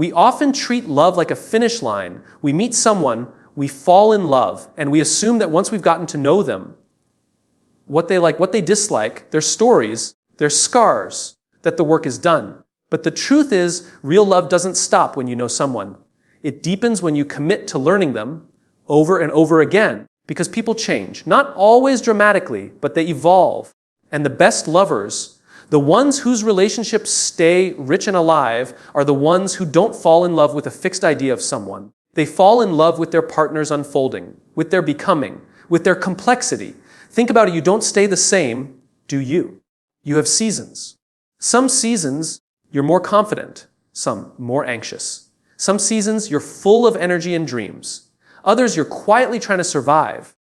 We often treat love like a finish line. We meet someone, we fall in love, and we assume that once we've gotten to know them, what they like, what they dislike, their stories, their scars, that the work is done. But the truth is, real love doesn't stop when you know someone. It deepens when you commit to learning them over and over again, because people change. Not always dramatically, but they evolve. And the best lovers, the ones whose relationships stay rich and alive, are the ones who don't fall in love with a fixed idea of someone. They fall in love with their partner's unfolding, with their becoming, with their complexity. Think about it, you don't stay the same, do you? You have seasons. Some seasons, you're more confident, some more anxious. Some seasons, you're full of energy and dreams. Others, you're quietly trying to survive.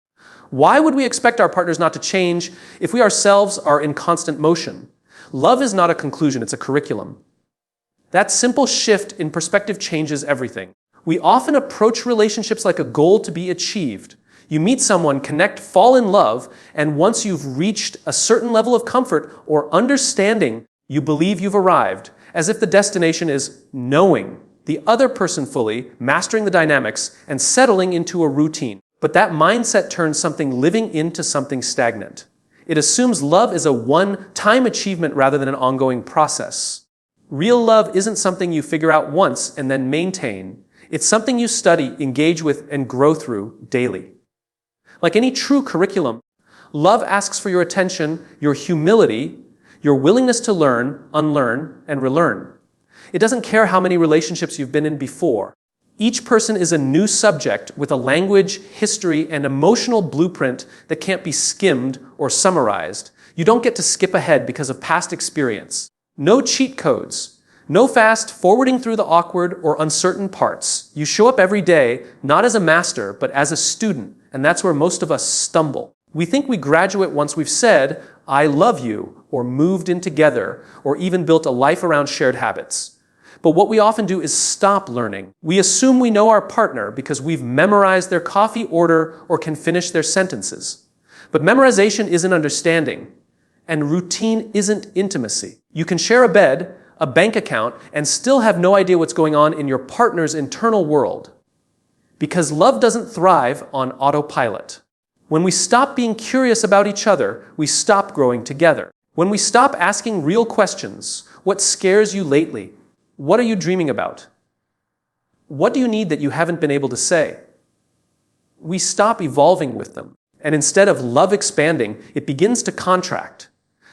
Why would we expect our partners not to change if we ourselves are in constant motion? Love is not a conclusion, it's a curriculum. That simple shift in perspective changes everything. We often approach relationships like a goal to be achieved. You meet someone, connect, fall in love, and once you've reached a certain level of comfort or understanding, you believe you've arrived, as if the destination is knowing the other person fully, mastering the dynamics, and settling into a routine. But that mindset turns something living into something stagnant. It assumes love is a one-time achievement rather than an ongoing process. Real love isn't something you figure out once and then maintain. It's something you study, engage with, and grow through daily. Like any true curriculum, love asks for your attention, your humility, your willingness to learn, unlearn, and relearn. It doesn't care how many relationships you've been in before. Each person is a new subject with a language, history, and emotional blueprint that can't be skimmed or summarized. You don't get to skip ahead because of past experience. No cheat codes. No fast forwarding through the awkward or uncertain parts. You show up every day, not as a master, but as a student, and that's where most of us stumble. We think we graduate once we've said, "I love you," or moved in together, or even built a life around shared habits. But what we often do is stop learning. We assume we know our partner because we've memorized their coffee order or can finish their sentences. But memorization isn't understanding, and routine isn't intimacy. You can share a bed, a bank account, and still have no idea what's going on in your partner's internal world. Because love doesn't thrive on autopilot. When we stop being curious about each other, we stop growing together. When we stop asking real questions, what scares you lately? What are you dreaming about? What do you need that you haven't been able to say? We stop evolving with them. And instead of love expanding, it begins to contract.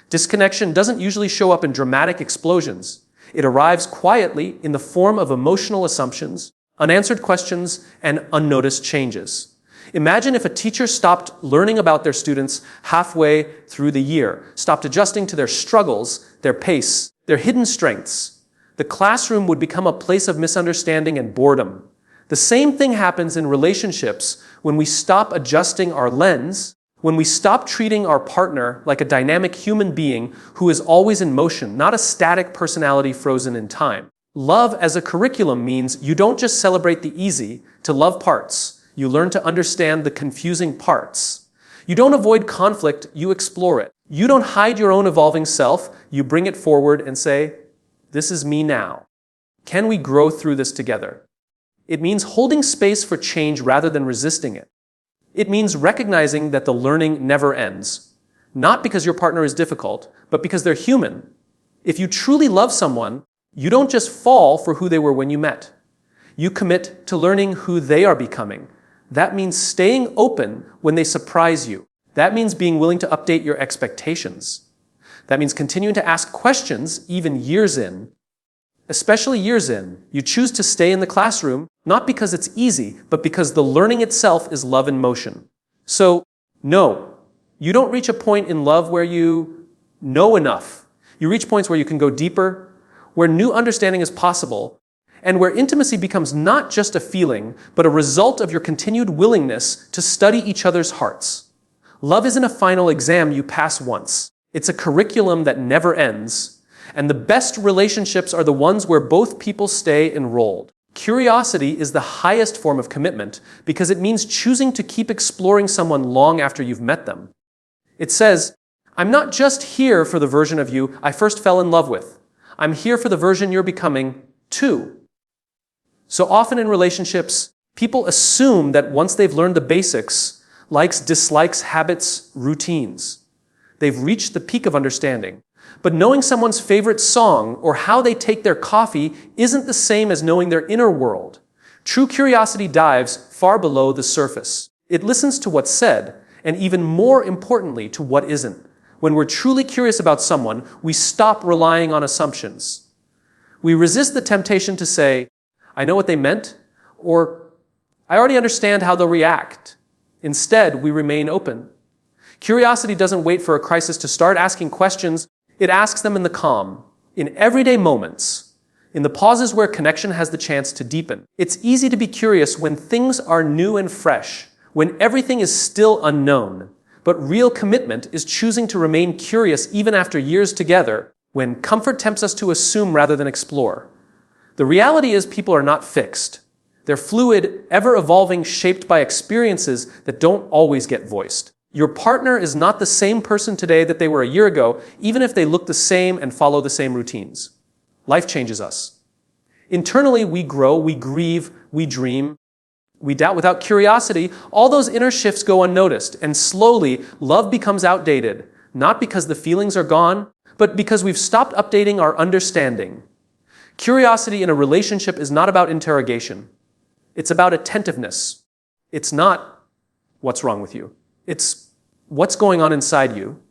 Disconnection doesn't usually show up in dramatic explosions. It arrives quietly in the form of emotional assumptions, unanswered questions, and unnoticed changes. Imagine if a teacher stopped learning about their students halfway through the year, stopped adjusting to their struggles, their pace, their hidden strengths. The classroom would become a place of misunderstanding and boredom. The same thing happens in relationships when we stop adjusting our lens, when we stop treating our partner like a dynamic human being who is always in motion, not a static personality frozen in time. Love as a curriculum means you don't just celebrate the easy to love parts. You learn to understand the confusing parts. You don't avoid conflict, you explore it. You don't hide your own evolving self, you bring it forward and say, "This is me now. Can we grow through this together?" It means holding space for change rather than resisting it. It means recognizing that the learning never ends. Not because your partner is difficult, but because they're human. If you truly love someone, you don't just fall for who they were when you met. You commit to learning who they are becoming. That means staying open when they surprise you. That means being willing to update your expectations. That means continuing to ask questions even years in, especially years in. You choose to stay in the classroom, not because it's easy, but because the learning itself is love in motion. So, no, you don't reach a point in love where you know enough. You reach points where you can go deeper, where new understanding is possible, and where intimacy becomes not just a feeling, but a result of your continued willingness to study each other's hearts. Love isn't a final exam you pass once. It's a curriculum that never ends, and the best relationships are the ones where both people stay enrolled. Curiosity is the highest form of commitment because it means choosing to keep exploring someone long after you've met them. It says, "I'm not just here for the version of you I first fell in love with. I'm here for the version you're becoming, too." So often in relationships, people assume that once they've learned the basics, likes, dislikes, habits, routines, they've reached the peak of understanding. But knowing someone's favorite song or how they take their coffee isn't the same as knowing their inner world. True curiosity dives far below the surface. It listens to what's said, and even more importantly, to what isn't. When we're truly curious about someone, we stop relying on assumptions. We resist the temptation to say, I know what they meant, or I already understand how they'll react. Instead, we remain open. Curiosity doesn't wait for a crisis to start asking questions. It asks them in the calm, in everyday moments, in the pauses where connection has the chance to deepen. It's easy to be curious when things are new and fresh, when everything is still unknown. But real commitment is choosing to remain curious even after years together, when comfort tempts us to assume rather than explore. The reality is people are not fixed. They're fluid, ever-evolving, shaped by experiences that don't always get voiced. Your partner is not the same person today that they were a year ago, even if they look the same and follow the same routines. Life changes us. Internally, we grow, we grieve, we dream, we doubt. Without curiosity, all those inner shifts go unnoticed, and slowly, love becomes outdated, not because the feelings are gone, but because we've stopped updating our understanding. Curiosity in a relationship is not about interrogation. It's about attentiveness. It's not, what's wrong with you? It's, what's going on inside you?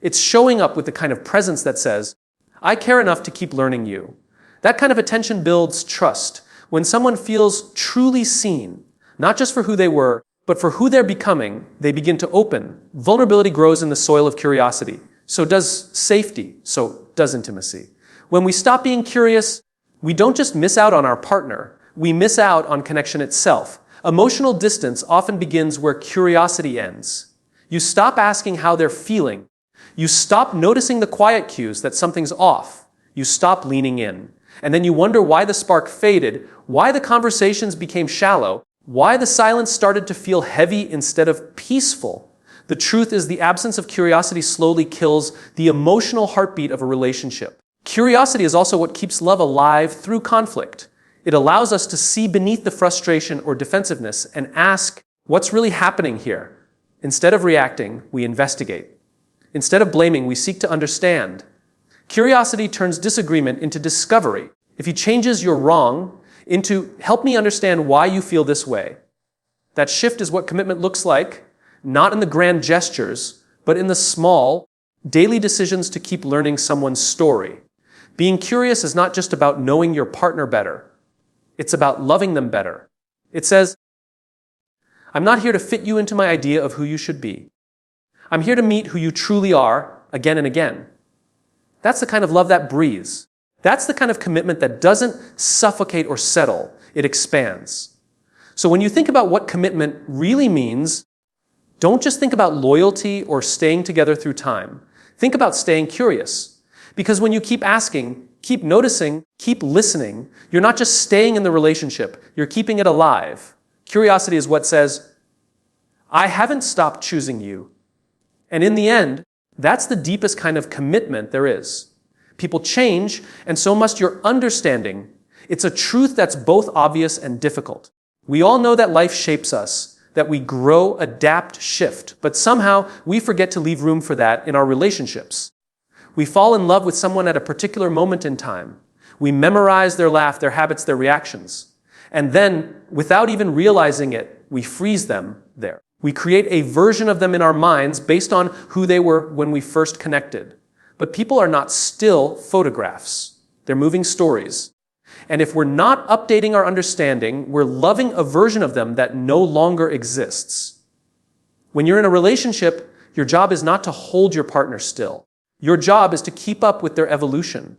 It's showing up with the kind of presence that says, I care enough to keep learning you. That kind of attention builds trust. When someone feels truly seen, not just for who they were, but for who they're becoming, they begin to open. Vulnerability grows in the soil of curiosity. So does safety. So does intimacy. When we stop being curious, we don't just miss out on our partner, we miss out on connection itself. Emotional distance often begins where curiosity ends. You stop asking how they're feeling. You stop noticing the quiet cues that something's off. You stop leaning in. And then you wonder why the spark faded, why the conversations became shallow, why the silence started to feel heavy instead of peaceful. The truth is the absence of curiosity slowly kills the emotional heartbeat of a relationship. Curiosity is also what keeps love alive through conflict. It allows us to see beneath the frustration or defensiveness and ask, what's really happening here? Instead of reacting, we investigate. Instead of blaming, we seek to understand. Curiosity turns disagreement into discovery. If he changes your wrong into, help me understand why you feel this way. That shift is what commitment looks like, not in the grand gestures, but in the small, daily decisions to keep learning someone's story. Being curious is not just about knowing your partner better. It's about loving them better. It says, I'm not here to fit you into my idea of who you should be. I'm here to meet who you truly are again and again. That's the kind of love that breathes. That's the kind of commitment that doesn't suffocate or settle. It expands. So when you think about what commitment really means, don't just think about loyalty or staying together through time. Think about staying curious. Because when you keep asking, keep noticing, keep listening, you're not just staying in the relationship, you're keeping it alive. Curiosity is what says, I haven't stopped choosing you. And in the end, that's the deepest kind of commitment there is. People change, and so must your understanding. It's a truth that's both obvious and difficult. We all know that life shapes us, that we grow, adapt, shift, but somehow we forget to leave room for that in our relationships. We fall in love with someone at a particular moment in time. We memorize their laugh, their habits, their reactions. And then, without even realizing it, we freeze them there. We create a version of them in our minds based on who they were when we first connected. But people are not still photographs. They're moving stories. And if we're not updating our understanding, we're loving a version of them that no longer exists. When you're in a relationship, your job is not to hold your partner still. Your job is to keep up with their evolution.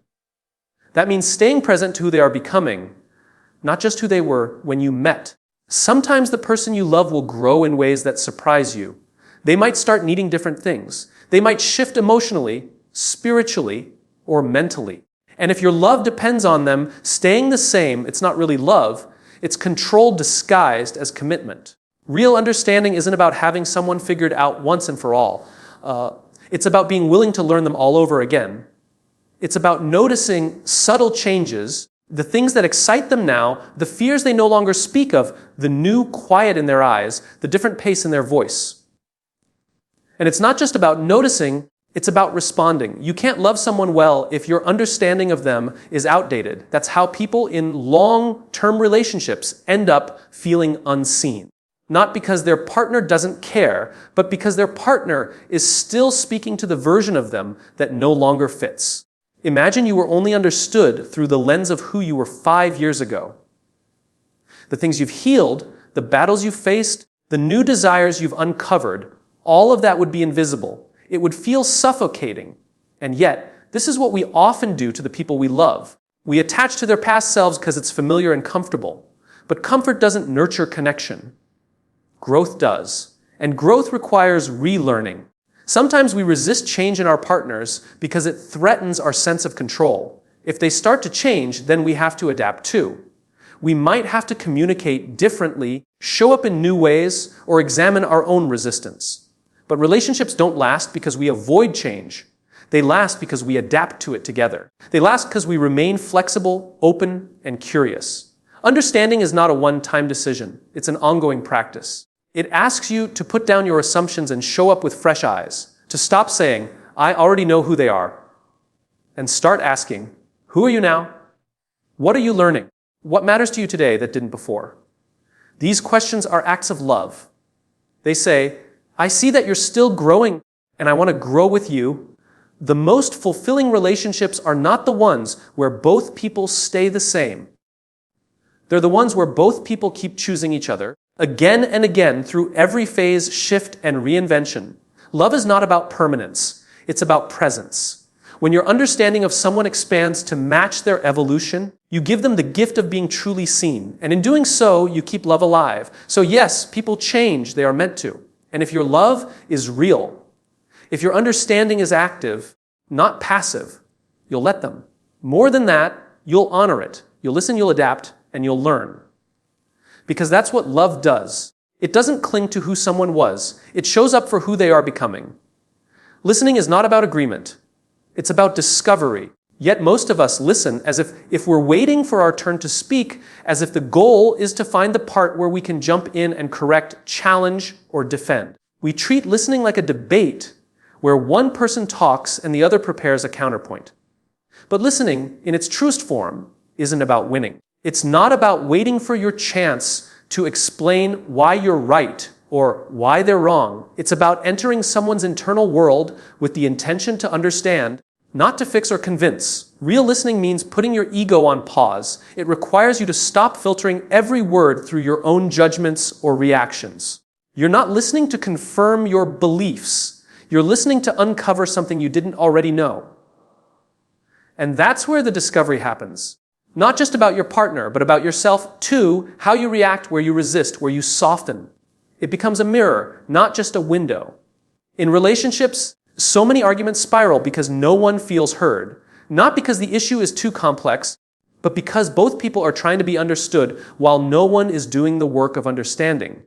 That means staying present to who they are becoming, not just who they were when you met. Sometimes the person you love will grow in ways that surprise you. They might start needing different things. They might shift emotionally, spiritually, or mentally. And if your love depends on them staying the same, it's not really love, it's control disguised as commitment. Real understanding isn't about having someone figured out once and for all. It's about being willing to learn them all over again. It's about noticing subtle changes The things that excite them now, the fears they no longer speak of, the new quiet in their eyes, the different pace in their voice. And it's not just about noticing, it's about responding. You can't love someone well if your understanding of them is outdated. That's how people in long-term relationships end up feeling unseen. Not because their partner doesn't care, but because their partner is still speaking to the version of them that no longer fits. Imagine you were only understood through the lens of who you were 5 years ago. The things you've healed, the battles you've faced, the new desires you've uncovered, all of that would be invisible. It would feel suffocating. And yet, this is what we often do to the people we love. We attach to their past selves because it's familiar and comfortable. But comfort doesn't nurture connection. Growth does. And growth requires relearning. Sometimes we resist change in our partners because it threatens our sense of control. If they start to change, then we have to adapt too. We might have to communicate differently, show up in new ways, or examine our own resistance. But relationships don't last because we avoid change. They last because we adapt to it together. They last because we remain flexible, open, and curious. Understanding is not a one-time decision. It's an ongoing practice. It asks you to put down your assumptions and show up with fresh eyes, to stop saying, "I already know who they are," and start asking, "Who are you now? What are you learning? What matters to you today that didn't before?" These questions are acts of love. They say, "I see that you're still growing, and I want to grow with you." The most fulfilling relationships are not the ones where both people stay the same. They're the ones where both people keep choosing each other, again and again through every phase, shift, and reinvention. Love is not about permanence. It's about presence. When your understanding of someone expands to match their evolution, you give them the gift of being truly seen. And in doing so, you keep love alive. So yes, people change. They are meant to. And if your love is real, if your understanding is active, not passive, you'll let them. More than that, you'll honor it. You'll listen, you'll adapt, and you'll learn. Because that's what love does. It doesn't cling to who someone was. It shows up for who they are becoming. Listening is not about agreement. It's about discovery. Yet most of us listen as if we're waiting for our turn to speak, as if the goal is to find the part where we can jump in and correct, challenge, or defend. We treat listening like a debate where one person talks and the other prepares a counterpoint. But listening, in its truest form, isn't about winning. It's not about waiting for your chance to explain why you're right or why they're wrong. It's about entering someone's internal world with the intention to understand, not to fix or convince. Real listening means putting your ego on pause. It requires you to stop filtering every word through your own judgments or reactions. You're not listening to confirm your beliefs. You're listening to uncover something you didn't already know. And that's where the discovery happens. Not just about your partner, but about yourself too, how you react, where you resist, where you soften. It becomes a mirror, not just a window. In relationships, so many arguments spiral because no one feels heard. Not because the issue is too complex, but because both people are trying to be understood while no one is doing the work of understanding.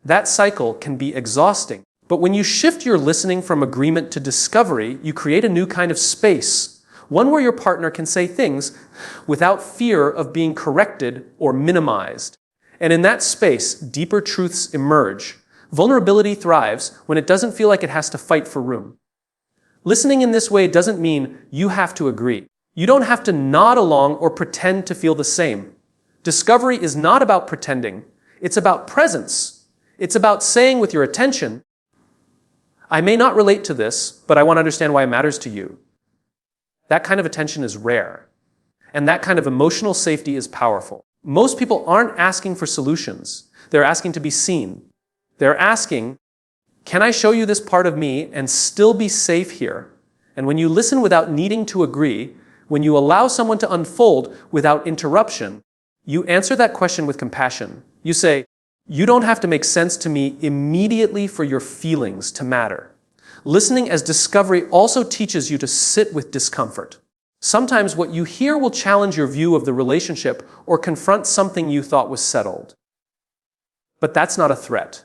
That cycle can be exhausting. But when you shift your listening from agreement to discovery, you create a new kind of space. One where your partner can say things without fear of being corrected or minimized. And in that space, deeper truths emerge. Vulnerability thrives when it doesn't feel like it has to fight for room. Listening in this way doesn't mean you have to agree. You don't have to nod along or pretend to feel the same. Discovery is not about pretending. It's about presence. It's about saying with your attention, "I may not relate to this, but I want to understand why it matters to you." That kind of attention is rare. And that kind of emotional safety is powerful. Most people aren't asking for solutions. They're asking to be seen. They're asking, "Can I show you this part of me and still be safe here?" And when you listen without needing to agree, when you allow someone to unfold without interruption, you answer that question with compassion. You say, "You don't have to make sense to me immediately for your feelings to matter." Listening as discovery also teaches you to sit with discomfort. Sometimes what you hear will challenge your view of the relationship or confront something you thought was settled. But that's not a threat.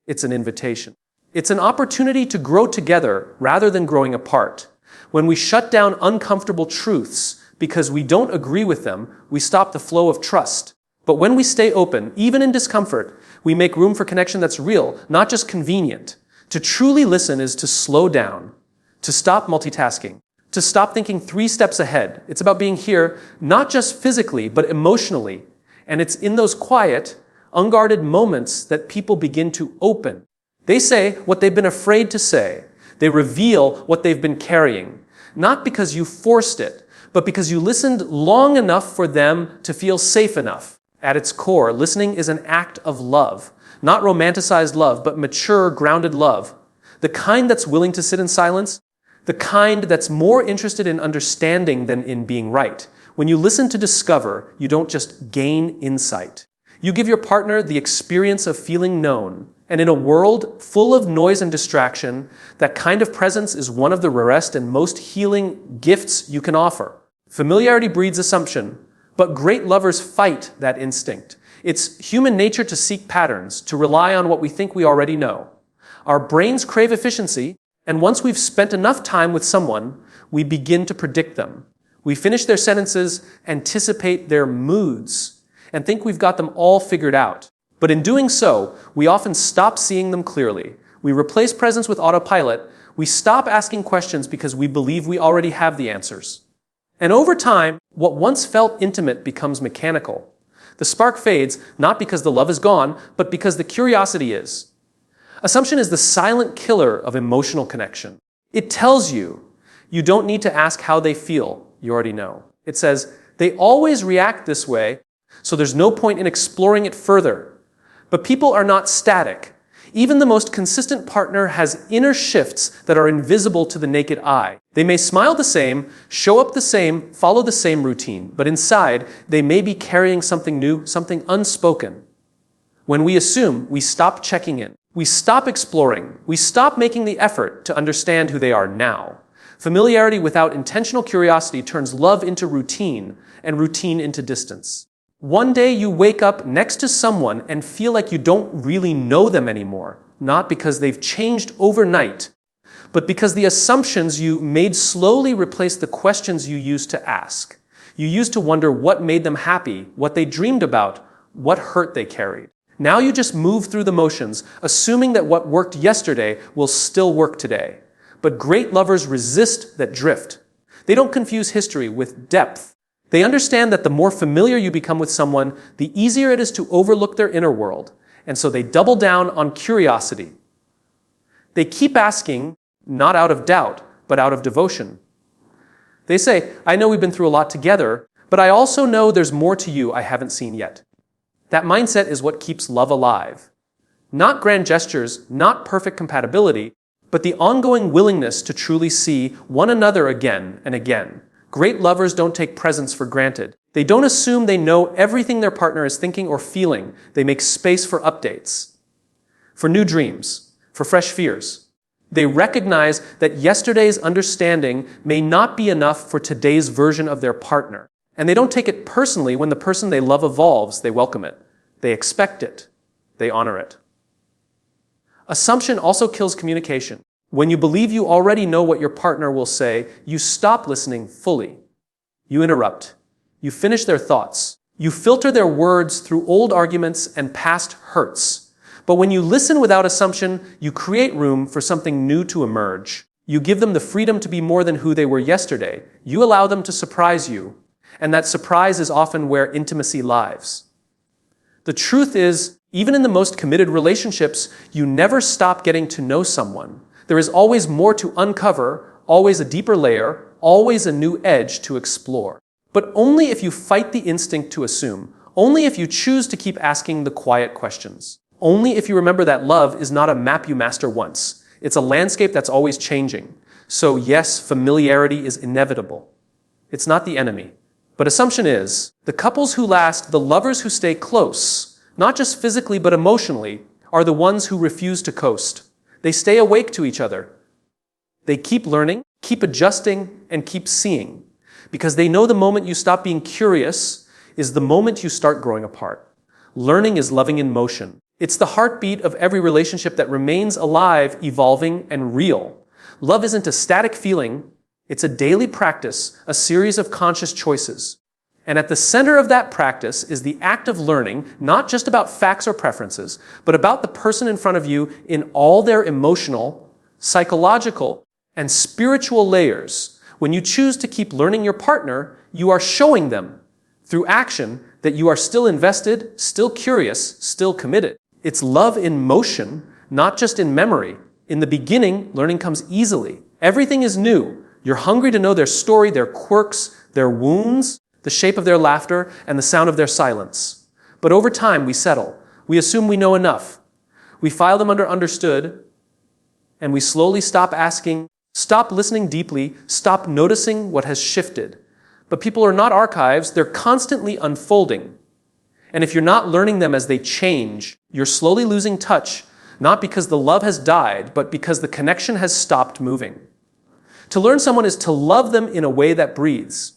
It's an invitation. It's an opportunity to grow together rather than growing apart. When we shut down uncomfortable truths, because we don't agree with them, we stop the flow of trust. But when we stay open, even in discomfort, we make room for connection that's real, not just convenient. To truly listen is to slow down, to stop multitasking, to stop thinking 3 steps ahead. It's about being here, not just physically, but emotionally. And it's in those quiet, unguarded moments that people begin to open. They say what they've been afraid to say. They reveal what they've been carrying. Not because you forced it, but because you listened long enough for them to feel safe enough. At its core, listening is an act of love. Not romanticized love, but mature, grounded love. The kind that's willing to sit in silence. The kind that's more interested in understanding than in being right. When you listen to discover, you don't just gain insight. You give your partner the experience of feeling known. And in a world full of noise and distraction, that kind of presence is one of the rarest and most healing gifts you can offer. Familiarity breeds assumption, but great lovers fight that instinct. It's human nature to seek patterns, to rely on what we think we already know. Our brains crave efficiency, and once we've spent enough time with someone, we begin to predict them. We finish their sentences, anticipate their moods, and think we've got them all figured out. But in doing so, we often stop seeing them clearly. We replace presence with autopilot. We stop asking questions because we believe we already have the answers. And over time, what once felt intimate becomes mechanical. The spark fades, not because the love is gone, but because the curiosity is. Assumption is the silent killer of emotional connection. It tells you, you don't need to ask how they feel. You already know. It says, they always react this way, so there's no point in exploring it further. But people are not static. Even the most consistent partner has inner shifts that are invisible to the naked eye. They may smile the same, show up the same, follow the same routine, but inside, they may be carrying something new, something unspoken. When we assume, we stop checking in. We stop exploring. We stop making the effort to understand who they are now. Familiarity without intentional curiosity turns love into routine, and routine into distance. One day you wake up next to someone and feel like you don't really know them anymore, not because they've changed overnight, but because the assumptions you made slowly replace the questions you used to ask. You used to wonder what made them happy, what they dreamed about, what hurt they carried. Now you just move through the motions, assuming that what worked yesterday will still work today. But great lovers resist that drift. They don't confuse history with depth. They understand that the more familiar you become with someone, the easier it is to overlook their inner world, and so they double down on curiosity. They keep asking, not out of doubt, but out of devotion. They say, I know we've been through a lot together, but I also know there's more to you I haven't seen yet. That mindset is what keeps love alive. Not grand gestures, not perfect compatibility, but the ongoing willingness to truly see one another again and again. Great lovers don't take presence for granted. They don't assume they know everything their partner is thinking or feeling. They make space for updates, for new dreams, for fresh fears. They recognize that yesterday's understanding may not be enough for today's version of their partner. And they don't take it personally when the person they love evolves. They welcome it. They expect it. They honor it. Assumption also kills communication. When you believe you already know what your partner will say, you stop listening fully. You interrupt. You finish their thoughts. You filter their words through old arguments and past hurts. But when you listen without assumption, you create room for something new to emerge. You give them the freedom to be more than who they were yesterday. You allow them to surprise you. And that surprise is often where intimacy lies. The truth is, even in the most committed relationships, you never stop getting to know someone. There is always more to uncover, always a deeper layer, always a new edge to explore. But only if you fight the instinct to assume, only if you choose to keep asking the quiet questions, only if you remember that love is not a map you master once. It's a landscape that's always changing. So yes, familiarity is inevitable. It's not the enemy. But assumption is, the couples who last, the lovers who stay close, not just physically but emotionally, are the ones who refuse to coast. They stay awake to each other. They keep learning, keep adjusting, and keep seeing. Because they know the moment you stop being curious is the moment you start growing apart. Learning is loving in motion. It's the heartbeat of every relationship that remains alive, evolving, and real. Love isn't a static feeling, It's a daily practice, a series of conscious choices. And at the center of that practice is the act of learning, not just about facts or preferences, but about the person in front of you in all their emotional, psychological, and spiritual layers. When you choose to keep learning your partner, you are showing them, through action, that you are still invested, still curious, still committed. It's love in motion, not just in memory. In the beginning, learning comes easily. Everything is new. You're hungry to know their story, their quirks, their wounds, the shape of their laughter, and the sound of their silence. But over time, we settle. We assume we know enough. We file them under understood, and we slowly stop asking, stop listening deeply, stop noticing what has shifted. But people are not archives, they're constantly unfolding. And if you're not learning them as they change, you're slowly losing touch, not because the love has died, but because the connection has stopped moving. To learn someone is to love them in a way that breathes.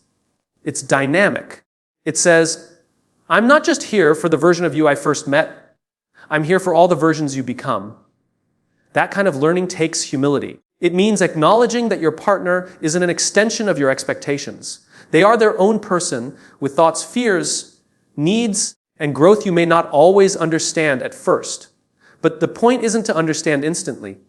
It's dynamic. It says, I'm not just here for the version of you I first met. I'm here for all the versions you become. That kind of learning takes humility. It means acknowledging that your partner isn't an extension of your expectations. They are their own person with thoughts, fears, needs, and growth you may not always understand at first. But the point isn't to understand instantly.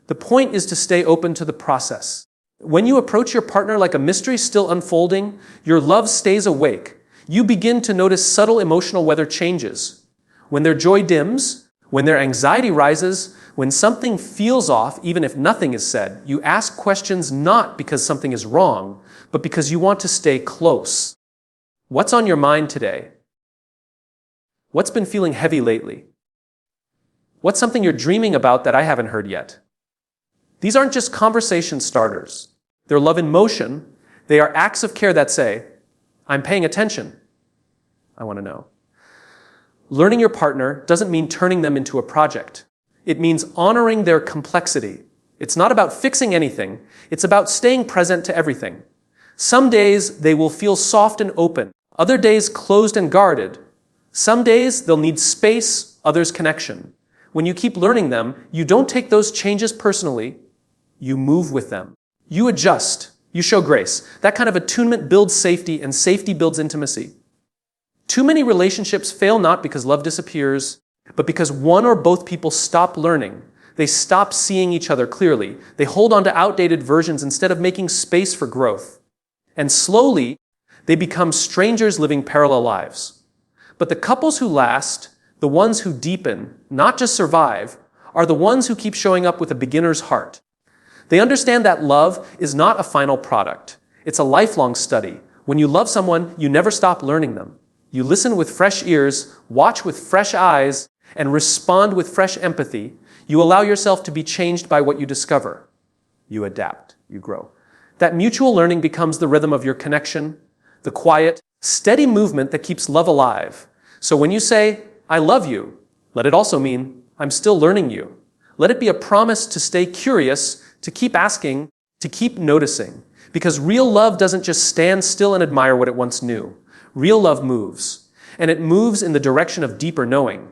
The point is to stay open to the process. When you approach your partner like a mystery still unfolding, your love stays awake. You begin to notice subtle emotional weather changes. When their joy dims, when their anxiety rises, when something feels off, even if nothing is said, you ask questions not because something is wrong, but because you want to stay close. What's on your mind today? What's been feeling heavy lately? What's something you're dreaming about that I haven't heard yet? These aren't just conversation starters. They're love in motion. They are acts of care that say, I'm paying attention. I want to know. Learning your partner doesn't mean turning them into a project. It means honoring their complexity. It's not about fixing anything. It's about staying present to everything. Some days they will feel soft and open. Other days closed and guarded. Some days they'll need space, others connection. When you keep learning them, you don't take those changes personally. You move with them. You adjust. You show grace. That kind of attunement builds safety, and safety builds intimacy. Too many relationships fail not because love disappears, but because one or both people stop learning. They stop seeing each other clearly. They hold on to outdated versions instead of making space for growth. And slowly, they become strangers living parallel lives. But the couples who last, the ones who deepen, not just survive, are the ones who keep showing up with a beginner's heart. They understand that love is not a final product. It's a lifelong study. When you love someone, you never stop learning them. You listen with fresh ears, watch with fresh eyes, and respond with fresh empathy. You allow yourself to be changed by what you discover. You adapt. You grow. That mutual learning becomes the rhythm of your connection, the quiet, steady movement that keeps love alive. So when you say, I love you, let it also mean, I'm still learning you. Let it be a promise to stay curious, to keep asking, to keep noticing. Because real love doesn't just stand still and admire what it once knew. Real love moves. And it moves in the direction of deeper knowing.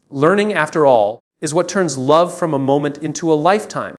Learning, after all, is what turns love from a moment into a lifetime.